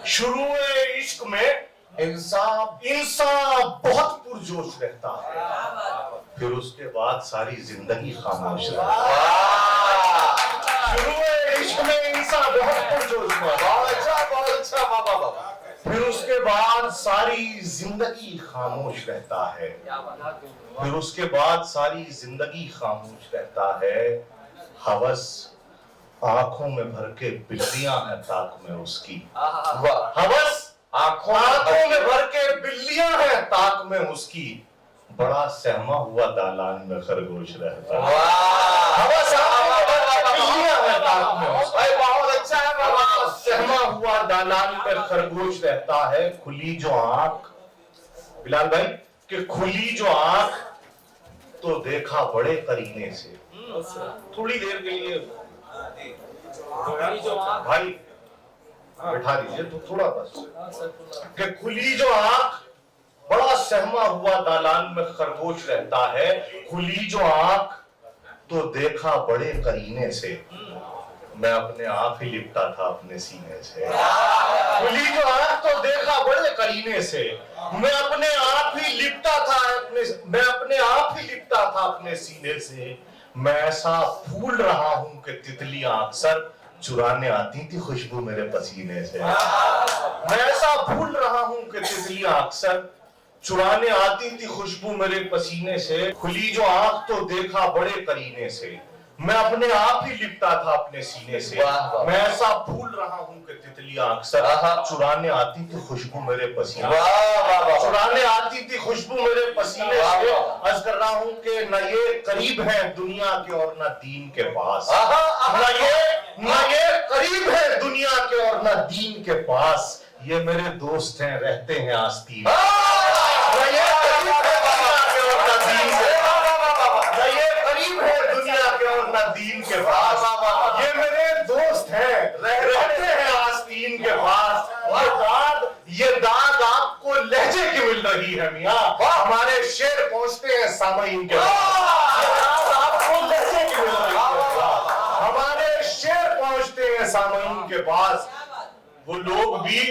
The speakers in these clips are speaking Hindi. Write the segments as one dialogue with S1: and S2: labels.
S1: शुरू इश्क में इंसान बहुत पुरजोश रहता है, फिर उसके बाद सारी जिंदगी खामोश रहता है। शुरू इश्क में इंसान बहुत पुरजोश रहता है, फिर उसके बाद सारी जिंदगी खामोश रहता है, फिर उसके बाद सारी जिंदगी खामोश रहता है। हवस आंखों में भर के बिल्लियां हैं ताक में उसकी, हवस आंखों में भर के बिल्लियां हैं ताक में उसकी, बड़ा सहमा हुआ दालान में खरगोश रहता है। हवस आंखों में भर के बिल्लियां हैं ताक में उसकी, बहुत अच्छा है, बड़ा सहमा हुआ दालान में खरगोश रहता है। खुली जो आंख, बिलाल भाई, कि खुली जो आंख तो देखा बड़े करीने से, थोड़ी देर के लिए भाई बैठा दीजिए तो थोड़ा बस, कि खुली जो आंख बड़ा सहमा हुआ दालान में खरगोश रहता है। खुली जो आंख तो देखा बड़े करीने से, मैं अपने आप ही लिपटा था अपने सीने से। खुली जो आंख तो देखा बड़े करीने से, मैं अपने आप ही लिपटा था मैं अपने आप ही लिपटा था अपने सीने से। मैं ऐसा फूल रहा हूं कि तितलियां अक्सर चुराने आती थी खुशबू मेरे पसीने से। मैं ऐसा फूल रहा हूं कि तितलियां अक्सर चुराने आती थी खुशबू मेरे पसीने से। खुली जो आंख तो देखा बड़े करीने से, मैं अपने आप ही लिपटा था अपने सीने से। मैं ऐसा फूल रहा हूं कि तितलियां अक्सर चुराने आती थी खुशबू मेरे पसीने से, चुराने आती थी खुशबू मेरे पसीने से। अर्ज कर रहा हूं कि न ये करीब है दुनिया के और न दीन के पास, न ये करीब है दुनिया के और न दीन के पास, ये मेरे दोस्त हैं रहते हैं आस्तीन। दीन के पास, ये मेरे दोस्त हैं रहते हैं आस्तीन के पास। ये दाद आपको लहजे की मिल रही है मियां, हमारे शेर पहुंचते हैं सामईन के पास। आपको लहजे की मिल रही है, हमारे शेर पहुंचते हैं सामईन के पास। वो लोग भी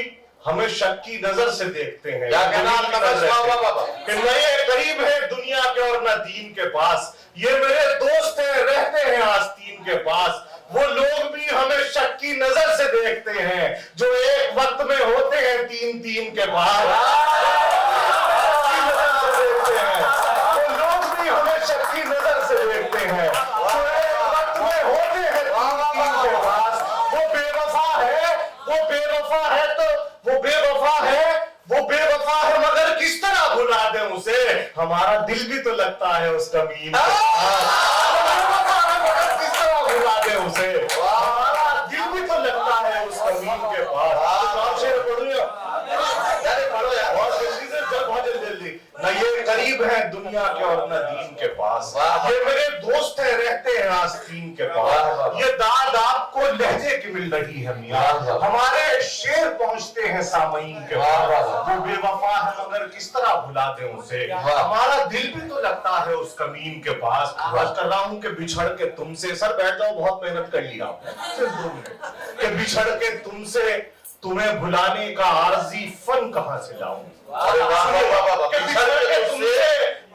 S1: हमें शक की नजर से देखते हैं कि नए करीब है दुनिया के और न दीन के पास, ये मेरे दोस्त हैं रहते हैं आस्तीन के पास। वो लोग भी हमें शक की नजर से देखते हैं जो एक वक्त में होते हैं तीन तीन के पास। वो लोग भी हमें शक की नजर से देखते हैं जो एक वक्त में होते हैं तीन तीन के पास। वो बेवफा है, वो बेवफा है तो वो बेवफा है मगर किस तरह भुला दें उसे, हमारा दिल भी तो लगता है उस कमीन के पास। मगर किस तरह भुला दें उसे, हमारा दिल भी तो लगता है उस कमीन के पास। शेर पढ़ूंगा, पढ़ो यार बहुत जल्दी से, बहुत जल्दी। न ये करीब है दुनिया के और न दीन के पास, ये मेरे दोस्त हैं रहते हैं आस्तीन के पास। ये दाद आपको लहजे की मिल रही है मियां, हमारे शेर पहुंचते हैं सामईन के पास। वो बेवफा है मगर किस तरह भुला दें उसे, हमारा दिल भी तो लगता है उस कमीन के पास। आज कर रहा हूं कि बिछड़ के तुमसे, सर बैठ जाओ बहुत मेहनत कर लिया आपने, सिर्फ 2 मिनट, कि बिछड़ के तुमसे तुम्हें भुलाने का आरजी फन कहां से लाऊं।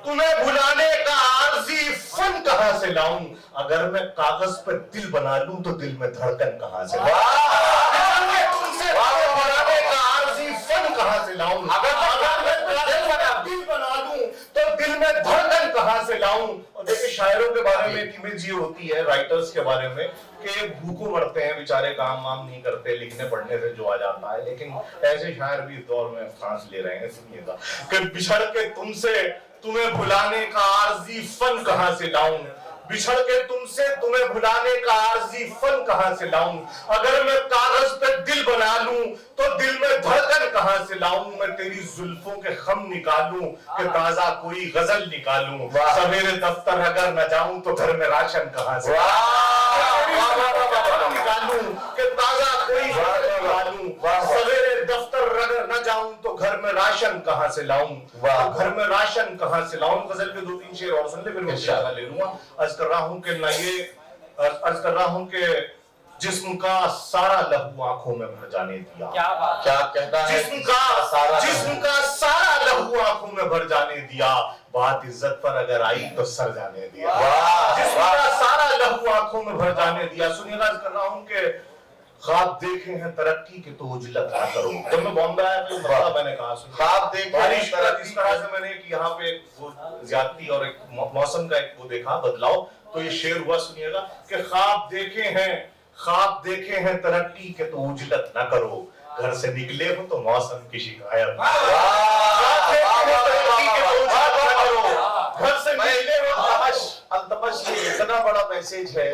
S1: तुम्हें भुलाने का आरजी फन कहां से लाऊं, अगर मैं कागज पे दिल बना लूं तो दिल में धड़कन कहां से लाऊं। भुलाने का आरजी फन कहां से लाऊं, अगर मैं दिल बना लूं तो दिल में धड़कन कहां से लाऊं। और देखिए शायरों के बारे में एक इमेज ये होती है, राइटर्स के बारे में, कि भूखों मरते हैं बेचारे, काम वाम नहीं करते, लिखने पढ़ने से जो आ जाता है। लेकिन ऐसे शायर भी इस दौर में सांस ले रहे हैं, सुनिएगा कि बिछड़ के तुमसे तुम्हें भुलाने का आरजी फन कहां से लाऊं, बिछड़ के तुमसे तुम्हें भुलाने का आरजी फन कहां से लाऊं। अगर मैं कागज पे दिल बना लूं तो दिल में धड़कन कहां से लाऊं। मैं तेरी जुल्फों के खम निकालूं कि ताजा कोई गजल निकालूं। सवेरे दफ्तर अगर न जाऊं तो घर में राशन कहां से निकालूं कि ताजा कोई गजल निकालूं। सवेरे दफ्तर अगर न जाऊं तो घर में राशन कहां से लाऊं। घर में राशन कहां से लाऊं। गजल के 2-3 शेर और सुन ले, फिर मैं ले लूंगा। अर्ज कर रहा हूं कि जिस्म का सारा लहू आंखों में भर जाने दिया।
S2: क्या बात,
S3: क्या कहना है?
S1: जिस्म का सारा लहू आंखों में भर जाने दिया, बात इज्जत पर अगर आई तो सर जाने दिया। जिस्म का सारा लहू आंखों में भर जाने दिया। सुनिएगा, कर रहा हूं कि ख्वाब देखे हैं तरक्की के तो उजलत ना करो। जब मैं बॉम्बे आया तो मैंने कहा
S3: ख्वाब देखे
S1: बारिश का इस तरह से मैंने कि यहाँ पे वो ज्यादती और एक मौसम का एक वो देखा बदलाव, तो ये शेर हुआ। सुनिएगा कि ख्वाब देखे हैं तरक्की के तो उजलत ना करो, घर से निकले हो तो मौसम की शिकायत। घर से निकले हो
S3: अल्तमश, ये इतना बड़ा मैसेज है,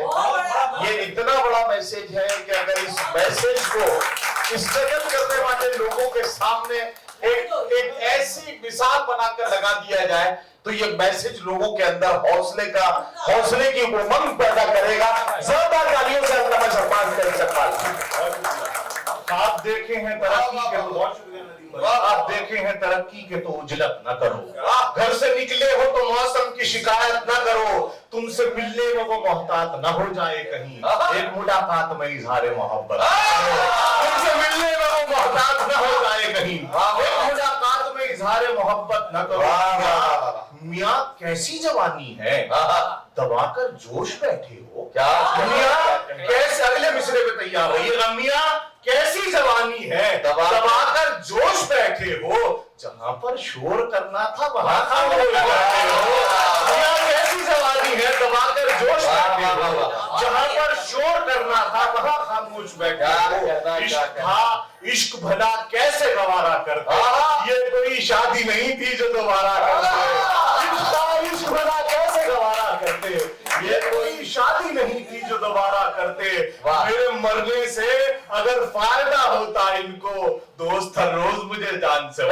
S3: ये इतना बड़ा मैसेज है कि अगर इस मैसेज को स्ट्रगल करने वाले लोगों के सामने एक ऐसी मिसाल बनाकर लगा दिया जाए तो ये मैसेज लोगों के अंदर हौसले की उमंग पैदा करेगा। जोरदार तालियों से अल्तमश अरमान कर
S1: आप देखे हैं तरक्की के तो बहुत शुक्रिया नदीम भाई, आप देखे हैं तरक्की के तो उजलत न करो, घर से निकले हो तो मौसम की शिकायत न करो, तुमसे मिलने में वो मोहतात न हो जाए कहीं, एक मुलाकात में इजहार मोहब्बत, तुमसे मिलने में वो मोहतात न हो जाए कहीं, एक मुलाकात में इजहार मोहब्बत न करो। मियाँ कैसी जवानी है, दबाकर जोश बैठे हो।
S3: क्या
S1: मियाँ कैसे, अगले मिसरे पे तैयार रहिएगा। मियाँ कैसी जवानी है, दबाकर जोश बैठे हो, जहां पर शोर करना था वहां खामोश बैठे हो। मियाँ कैसी जवानी है, दबाकर जोश बैठे हो, जहां पर शोर करना था वहां खामोश बैठे हो। इश्क था, इश्क भला कैसे गवारा करते, ये कोई शादी नहीं थी जो दोबारा करते। इश्क भला कैसे गवारा करते, ये कोई शादी नहीं थी जो दोबारा करते। मेरे मरने से अगर फायदा होता इनको, दोस्त हर रोज मुझे जान से